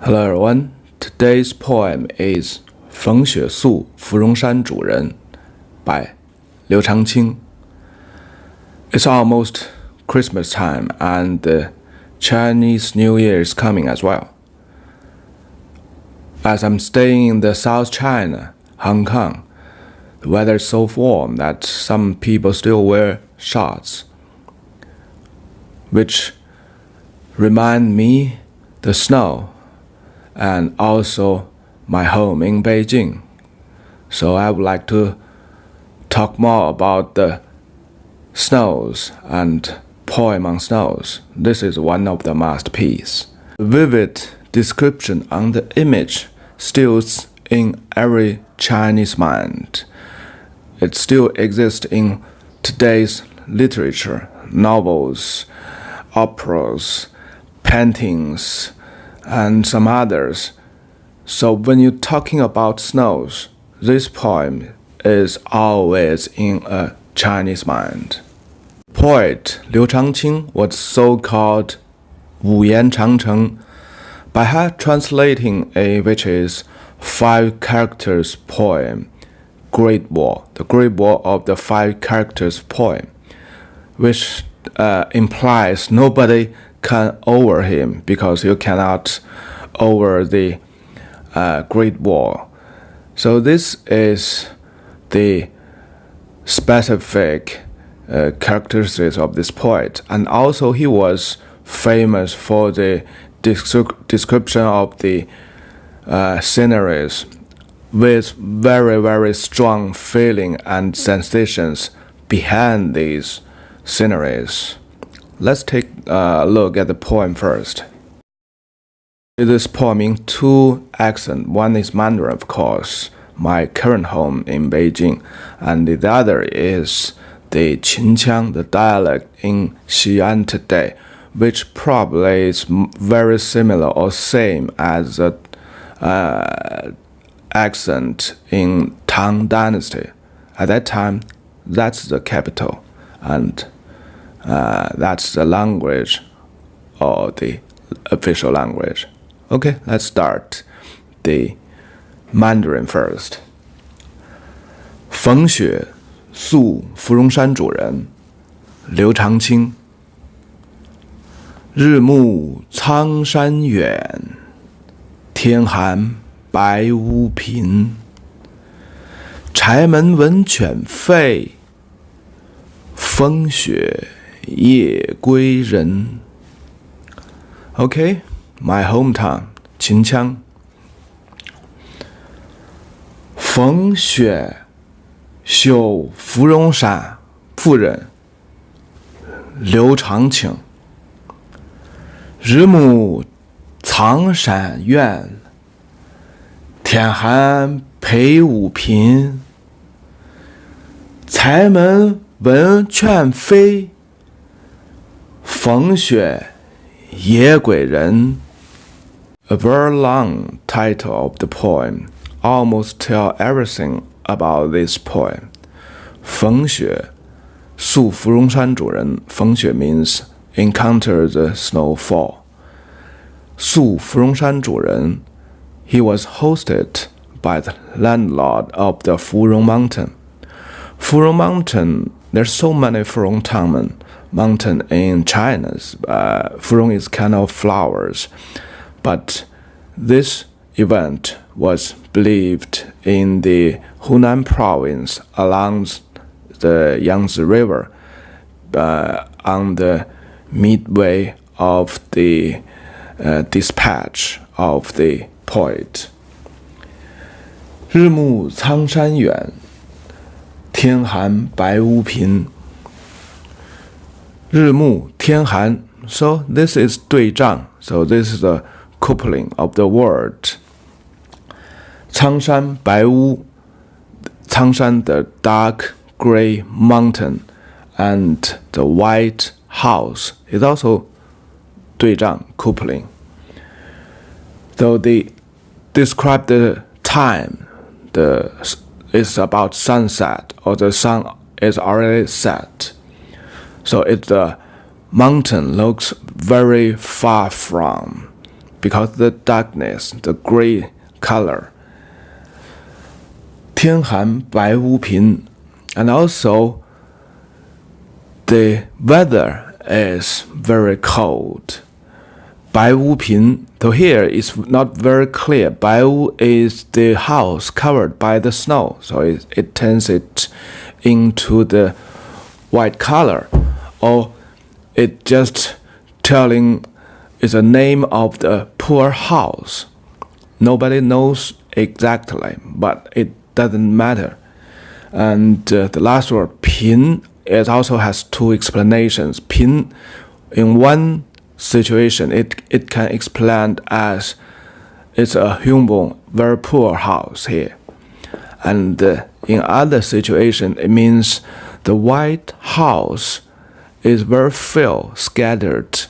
Hello everyone, today's poem is 逢雪宿芙蓉山主人 by Liu Changqing. It's almost Christmas time and the Chinese New Year is coming as well. As I'm staying in the South China, Hong Kong, the weather is so warm that some people still wear shorts, which remind me the snow and also my home in Beijing. So I would like to talk more about the snows and poem on snows. This is one of the masterpieces. Vivid description on the image stills in every Chinese mind. It still exists in today's literature, novels, operas, paintings, and some others. So when you're talking about snows, this poem is always in a Chinese mind. Poet Liu Changqing was so-called 五言长城 by her translating which is 5 characters poem, Great War, the Great War of the 5 characters poem, which implies nobody can over him because you cannot over the Great War. So this is the specific characteristics of this poet, and also he was famous for the description of the sceneries with very, very strong feeling and sensations behind these sceneries. Let's take a look at the poem first. This poem in 2 accents. One is Mandarin, of course, my current home in Beijing, and the other is the Qinqiang, the dialect in Xi'an today, which probably is very similar or same as the accent in Tang Dynasty. At that time, that's the capital, and that's the language or the official language. Okay, let's start the Mandarin first. 逢雪宿芙蓉山主人 Liu Changqing. 日暮苍山远 天寒白屋贫 柴门闻犬吠 风雪夜归人 Okay, my hometown, Qinqiang. 逢雪宿芙蓉山夫人 Liu Changqing. 日暮苍山远 天寒白屋贫 柴门闻犬吠 风雪夜归人. A very long title of the poem almost tell everything about this poem. 逢雪宿芙蓉山主人 逢雪 means encounter the snowfall. 宿芙蓉山主人 he was hosted by the landlord of the Furong mountain. Furong mountain, there's so many Furong mountain in China. Furong is kind of flowers, but this event was believed in the Hunan province along the Yangtze River on the midway of the dispatch of the poet. 日暮苍山远 天寒白屋贫 日暮天寒 so this is 对仗 so this is the coupling of the word. 苍山白屋 苍山 the dark gray mountain and the white house is also 对仗 coupling. Though they describe the time, it's about sunset or the sun is already set. So the mountain looks very far from because the darkness, the gray color. 天寒白屋贫, and also the weather is very cold. 白屋贫, though here it's not very clear. 白屋 is the house covered by the snow, so it turns it into the white color, or it just telling is a name of the poor house. Nobody knows exactly, but it doesn't matter. And the last word, 贫, it also has two explanations. 贫, in one situation, it can explain as it's a humble, very poor house here. And in other situation, it means the white house is very few, scattered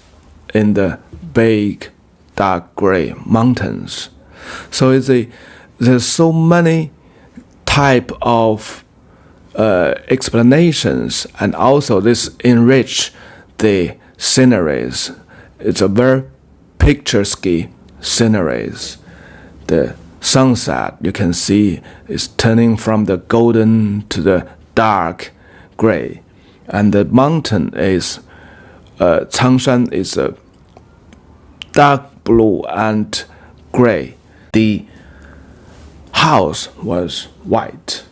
in the big, dark gray mountains. So there's so many type of explanations, and also this enrich the sceneries. It's a very picturesque sceneries. The sunset you can see is turning from the golden to the dark gray, and the mountain is Changshan is a dark blue and gray. The house was white.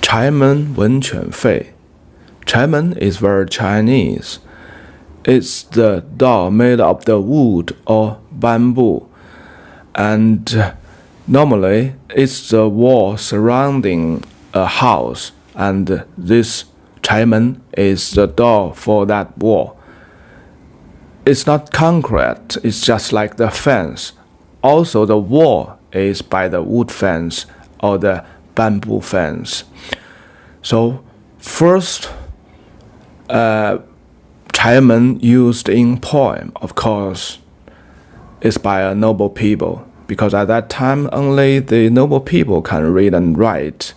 柴门闻犬吠. 柴门 is very Chinese. It's the door made of the wood or bamboo, and normally it's the wall surrounding a house, and this 柴门 is the door for that wall. It's not concrete, it's just like the fence. Also the wall is by the wood fence or the bamboo fence. So first 柴门 used in poem, of course, is by a noble people, because at that time only the noble people can read and write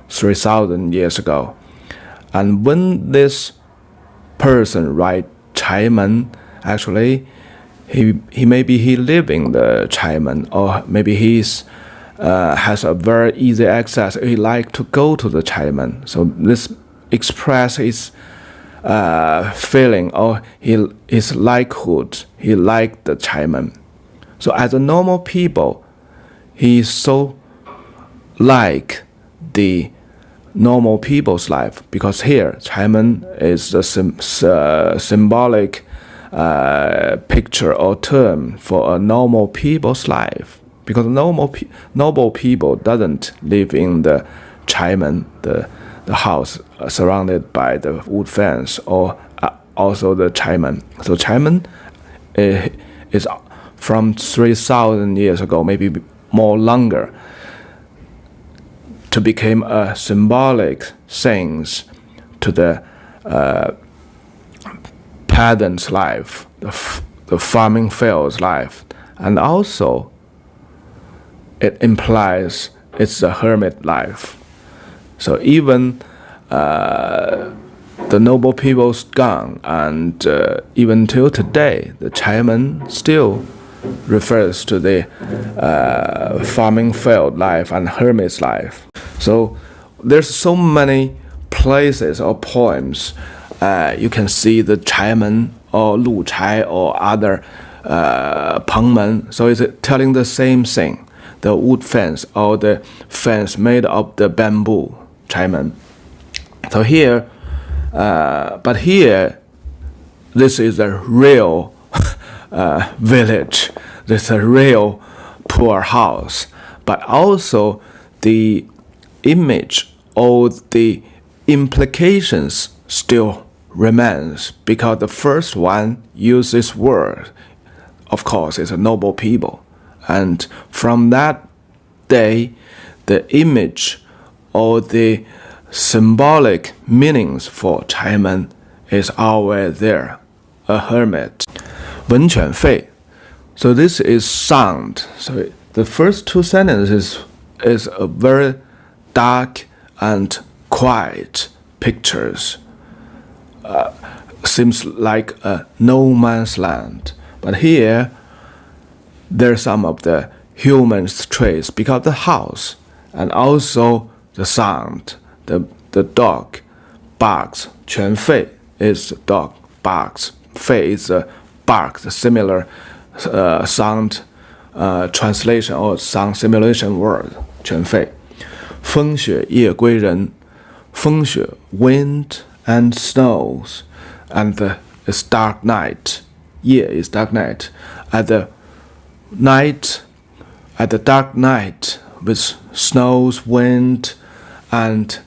3,000 years ago. And when this person write 柴门, actually he live in the 柴门, or maybe he's has a very easy access. He like to go to the 柴门. So this express his feeling, or his likehood. He liked the 柴门. So as a normal people, he so like the normal people's life, because here 柴门 is the symbolic picture or term for a normal people's life, because noble people doesn't live in the 柴门, the house surrounded by the wood fence, or also the 柴门. So 柴门is from 3,000 years ago, maybe more longer, to become a symbolic things to the peasant's life, the farming field's life, and also it implies it's a hermit life. So even the noble people's gone, and even till today, the 柴门 still refers to the farming field life and hermit's life. So there's so many places or poems you can see the 柴门 or 路柴 or other 蓬门. So it's telling the same thing, the wood fence or the fence made of the bamboo, 柴门. So here, but here, this is a real village. This is a real poor house. But also the image or the implications still remains, because the first one uses word. Of course, it's a noble people. And from that day, the image or the symbolic meanings for 柴门 is always there, a hermit. 闻犬吠. So this is sound. So the first two sentences is a very dark and quiet pictures. Seems like a no man's land. But here, there's some of the human traits because the house and also the sound. The dog barks. 犬吠 is the dog barks. 吠 is a bark, the similar sound translation or sound simulation word. 犬吠。风雪夜归人。风雪 wind and snows, and it's dark night. 夜 is dark night. At the dark night with snows, wind, and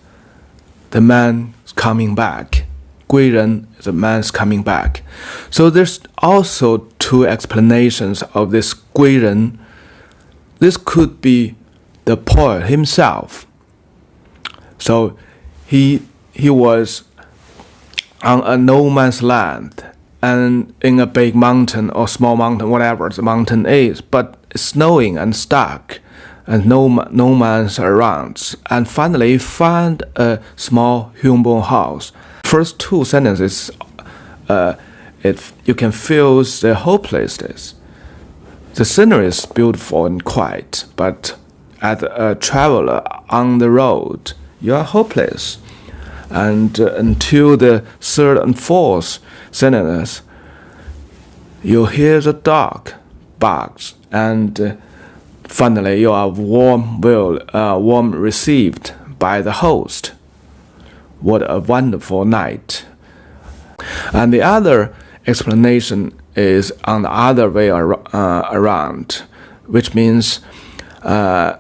the man coming back. 归人, the man's coming back. So there's also two explanations of this 归人. This could be the poet himself. So he was on a no man's land and in a big mountain or small mountain, whatever the mountain is, but it's snowing and stuck and no man's around, and finally found a small human house. First two sentences, you can feel the hopelessness. The scenery is beautiful and quiet, but as a traveler on the road, you are hopeless. And until the third and fourth sentence, you hear the dog barks, and finally you are warm received by the host. What a wonderful night. And the other explanation is on the other way around, which means the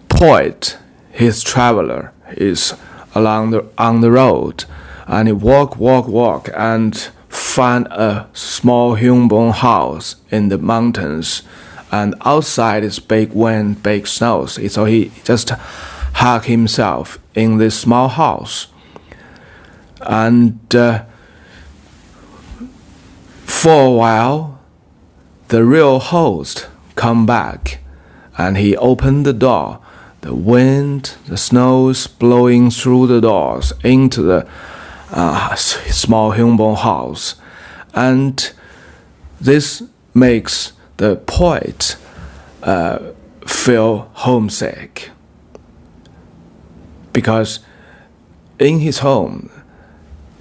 poet, his traveler, is on the road, and he walk and find a small human house in the mountains, and outside is big wind, big snows. So he just hug himself in this small house, and for a while the real host come back, and he opened the door. The wind, the snows blowing through the doors into the small human house, and this makes the poet feel homesick, because in his home,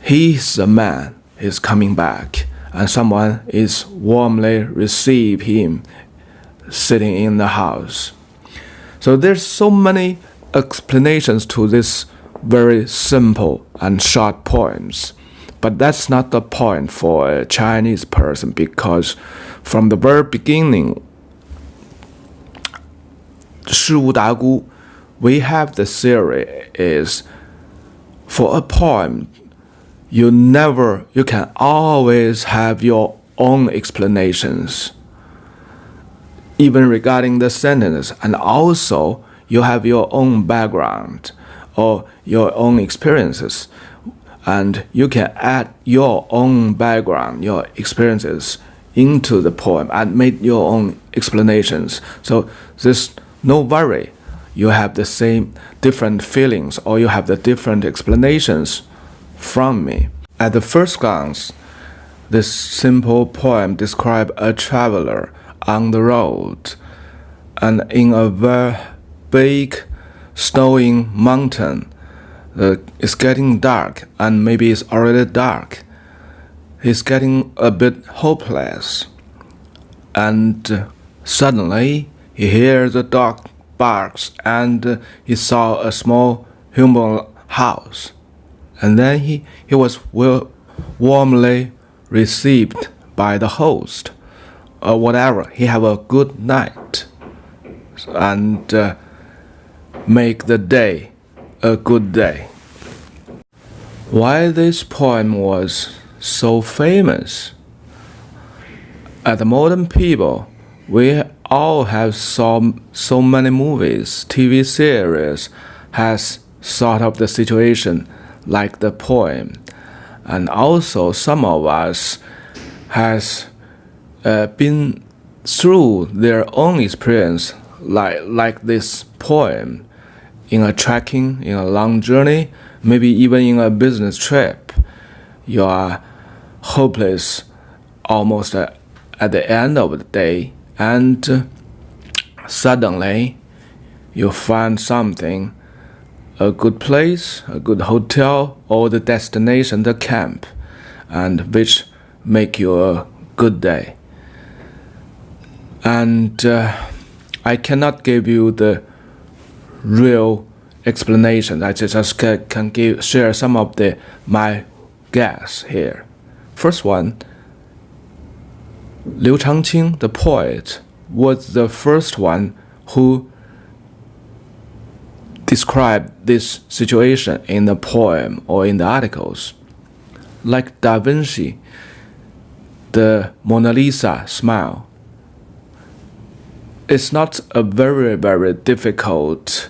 he's a man is coming back, and someone is warmly receive him sitting in the house. So there's so many explanations to this very simple and short poems, but that's not the point for a Chinese person, because from the very beginning, 事无达姑, we have the theory is for a poem, you can always have your own explanations, even regarding the sentence, and also you have your own background or your own experiences, and you can add your own background, your experiences into the poem and make your own explanations. So there's no worry, you have the same different feelings, or you have the different explanations from me. At the first glance, this simple poem describes a traveler on the road, and in a very big snowing mountain. It's getting dark, and maybe it's already dark. He's getting a bit hopeless, and suddenly he hears the dog barks, and he saw a small human house, and then he was warmly received by the host, or whatever. He have a good night, and make the day a good day. Why this poem was so famous? As modern people, we all have so many movies, TV series has thought of the situation like the poem, and also some of us has been through their own experience like this poem, in a trekking, in a long journey, maybe even in a business trip. You are hopeless almost at the end of the day, and suddenly you find something, a good place, a good hotel, or the destination, the camp, and which make you a good day. And I cannot give you the real explanation. I just can share some of my guess here. First one, Liu Changqing, the poet, was the first one who described this situation in the poem or in the articles. Like Da Vinci, the Mona Lisa smile. It's not a very, very difficult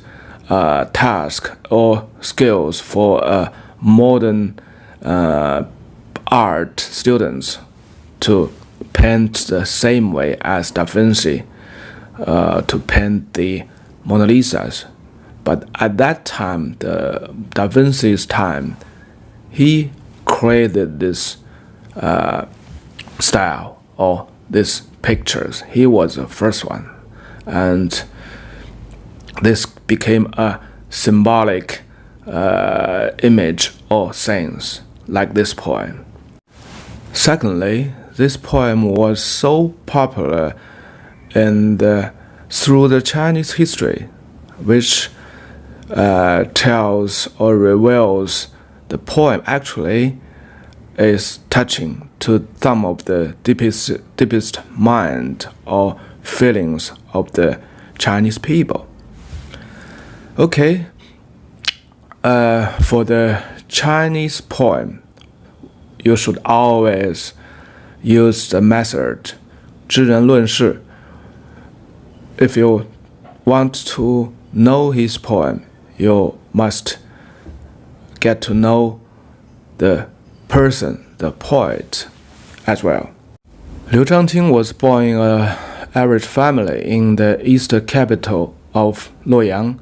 task or skills for modern art students to paint the same way as Da Vinci to paint the Mona Lisas. But at that time, the Da Vinci's time, he created this style or these pictures. He was the first one. And this became a symbolic image or sense, like this poem. Secondly, this poem was so popular through the Chinese history, which tells or reveals the poem actually is touching to some of the deepest mind or feelings of the Chinese people. Okay, for the Chinese poem, you should always use the method 知人论事. If you want to know his poem, you must get to know the person, the poet, as well. Liu Changqing was born in an average family in the eastern capital of Luoyang,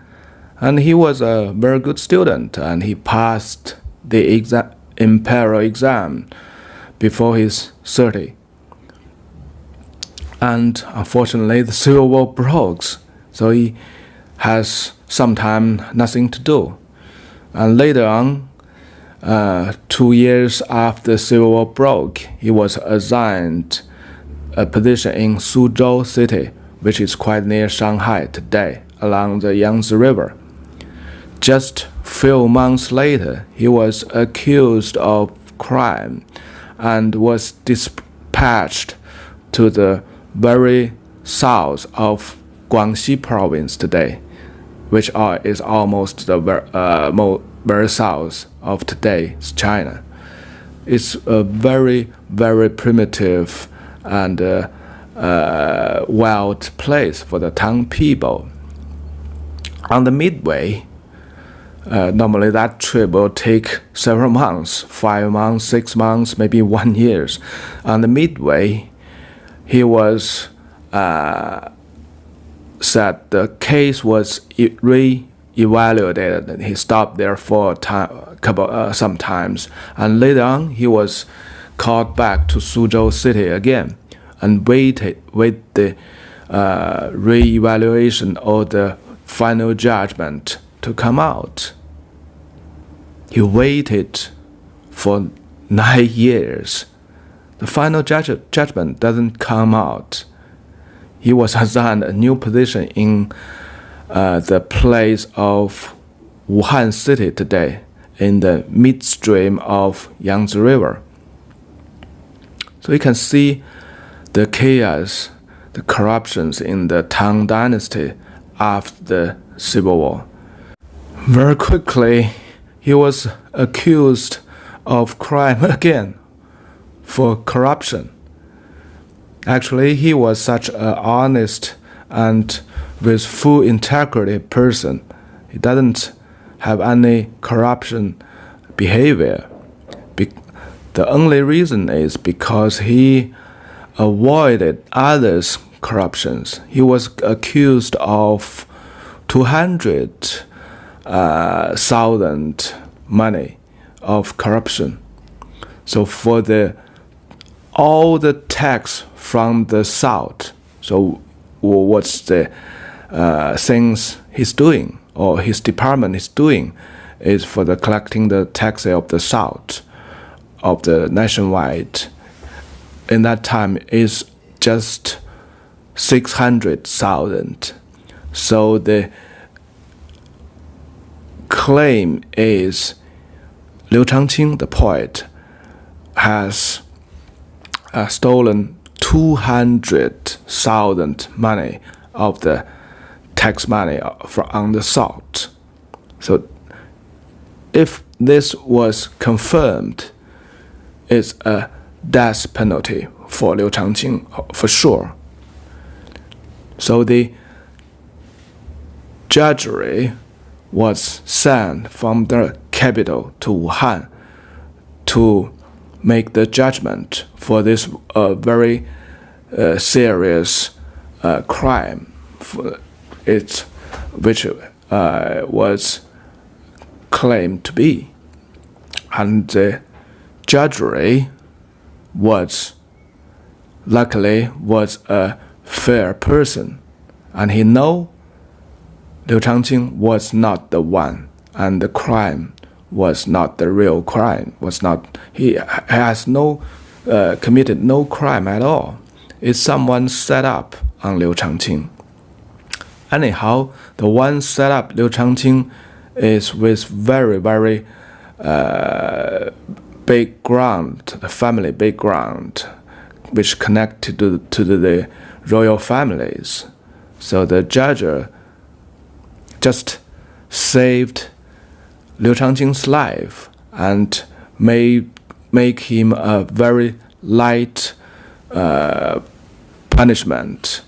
and he was a very good student, and he passed the imperial exam before his 30. And unfortunately, the Civil War broke, so he has sometimes nothing to do. And later on, 2 years after the Civil War broke, he was assigned a position in Suzhou City, which is quite near Shanghai today, along the Yangtze River. Just few months later, he was accused of crime and was dispatched to the very south of Guangxi province today, which is almost the very south of today's China. It's a very, very primitive and wild place for the Tang people. On the midway, normally that trip will take several months, 5 months, 6 months, maybe 1 year. On the midway, he was said the case was re-evaluated. He stopped there for some times, and later on he was called back to Suzhou City again and wait the re-evaluation or the final judgment to come out. He waited for 9 years. The final judgment doesn't come out. He was assigned a new position in the place of Wuhan City today, in the midstream of Yangtze River. So you can see the chaos, the corruptions in the Tang Dynasty after the Civil War. Very quickly, he was accused of crime again for corruption. Actually, he was such an honest and with full integrity person. He doesn't have any corruption behavior. The only reason is because he avoided others' corruptions. He was accused of 200,000 money of corruption. So for all the tax from the south. So what's the things he's doing or his department is doing is for the collecting the tax of the south of the nationwide. In that time is just 600,000. So the claim is Liu Changqing, the poet, has stolen 200,000 money of the tax money from the south. So if this was confirmed, it's a death penalty for Liu Changqing for sure. So the judgery was sent from the capital to Wuhan to make the judgment for this very serious crime, which was claimed to be. And the judgery luckily was a fair person, and he know Liu Changqing was not the one, and the crime was not the real crime. He has committed no crime at all. It's someone set up on Liu Changqing. Anyhow, the one set up Liu Changqing is with very, very background, the family background, which connected to the royal families. So the judge just saved Liu Changqing's life and make him a very light punishment.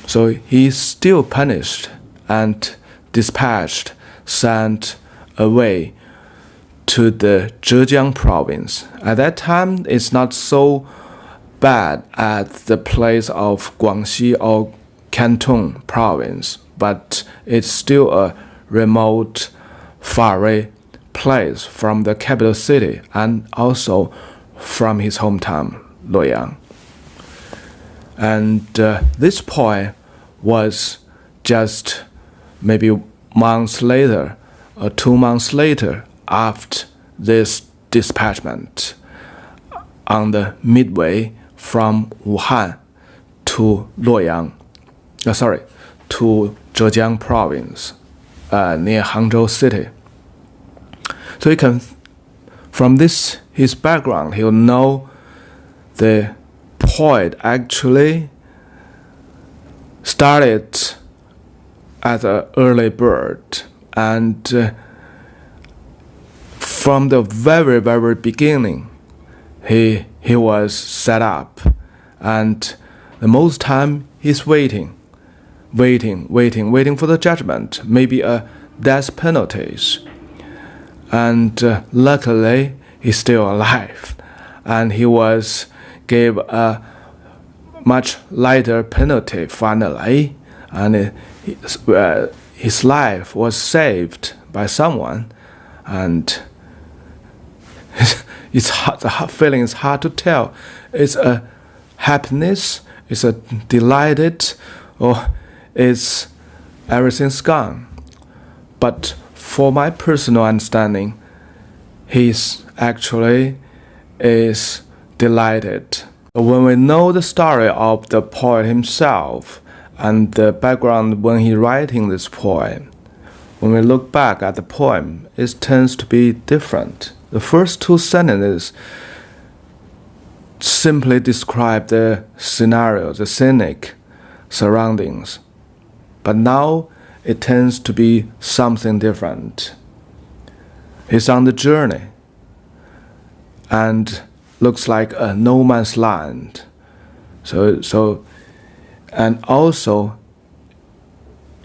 So he's still punished and dispatched, sent away to the Zhejiang province. At that time, it's not so bad at the place of Guangxi or Canton province, but it's still a remote, faraway place from the capital city and also from his hometown, Luoyang. And this point was just maybe months later or 2 months later after this dispatchment on the midway from Wuhan to to Zhejiang province near Hangzhou city. So he can, from his background, he'll know the poet actually started as an early bird, and from the very, very beginning, he was set up, and the most time he's waiting for the judgment, maybe a death penalties. And luckily, he's still alive, and he was gave a much lighter penalty finally, and his life was saved by someone, and the feeling is hard to tell. It's a happiness, it's a delighted, or it's everything's gone. But for my personal understanding, he's actually is delighted. When we know the story of the poet himself and the background when he writing this poem, when we look back at the poem, it tends to be different. The first 2 sentences simply describe the scenario, the scenic surroundings. But now it tends to be something different. He's on the journey and looks like a no man's land. So and also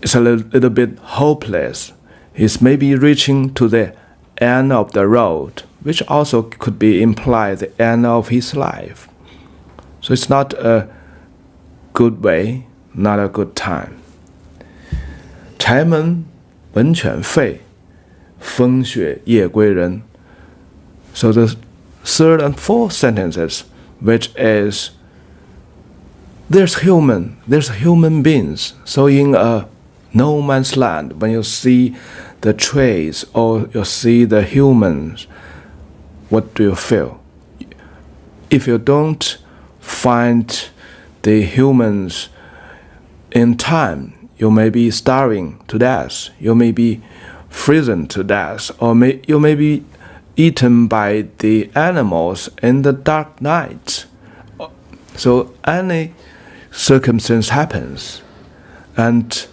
it's a little bit hopeless. He's maybe reaching to the end of the road, which also could be implied the end of his life. So it's not a good way, not a good time. 柴门闻犬吠，风雪夜归人. So the third and fourth sentences, which is there's human beings. So in a no man's land, when you see the trees or you see the humans, what do you feel? If you don't find the humans in time, you may be starving to death, you may be frozen to death, or you may be eaten by the animals in the dark night. So any circumstance happens, and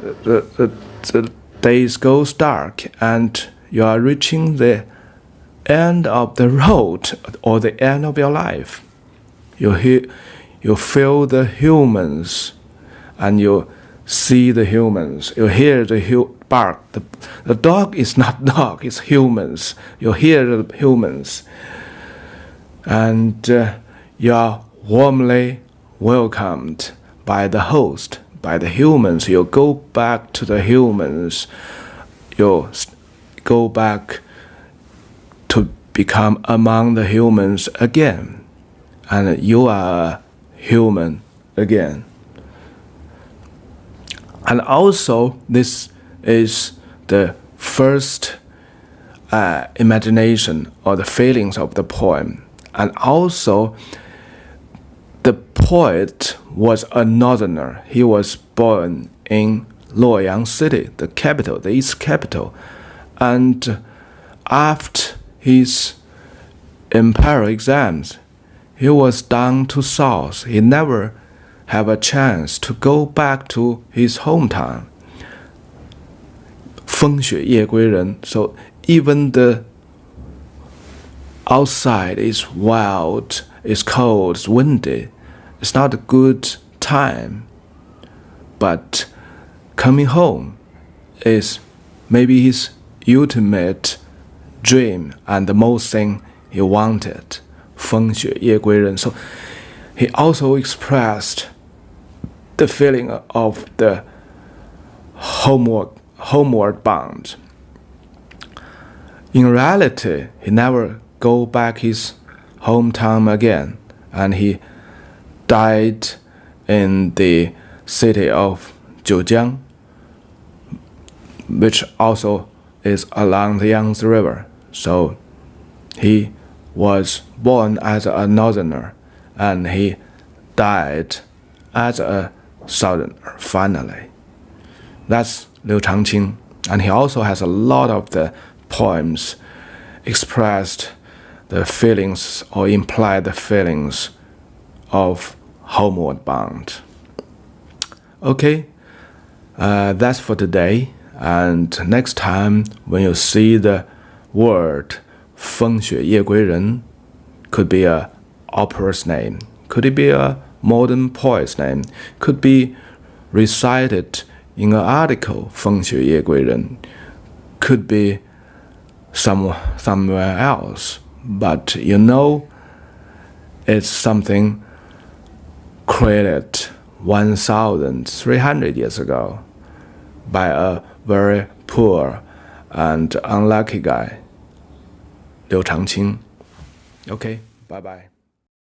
the days goes dark, and you are reaching the end of the road or the end of your life. You feel the humans, and you see the humans. You hear the bark. The dog is not dog, it's humans. You hear the humans, and you are warmly welcomed by the host, by the humans. You go back to the humans. You go back to become among the humans again, and you are a human again. And also, this is the first imagination or the feelings of the poem. And also, the poet was a northerner. He was born in Luoyang City, the capital, the East capital. And after his imperial exams, he was down to south. He never have a chance to go back to his hometown. 风雪夜归人. So even the outside is wild, it's cold, it's windy, it's not a good time. But coming home is maybe his ultimate dream and the most thing he wanted. 风雪夜归人. So he also expressed the feeling of the homeward bound. In reality, he never go back his hometown again, and he died in the city of Jiujiang, which also is along the Yangtze River. So he was born as a northerner, and he died as a southerner finally. That's Liu Changqing, and he also has a lot of the poems expressed the feelings or implied the feelings of homeward bound. Okay, that's for today. And next time when you see the word 风雪夜归人, could be a opera's name, could it be a modern poet's name, could be recited in an article 风雪夜归人, could be somewhere else, but you know it's something created 1,300 years ago by a very poor and unlucky guy, Liu Changqing. Okay, bye-bye.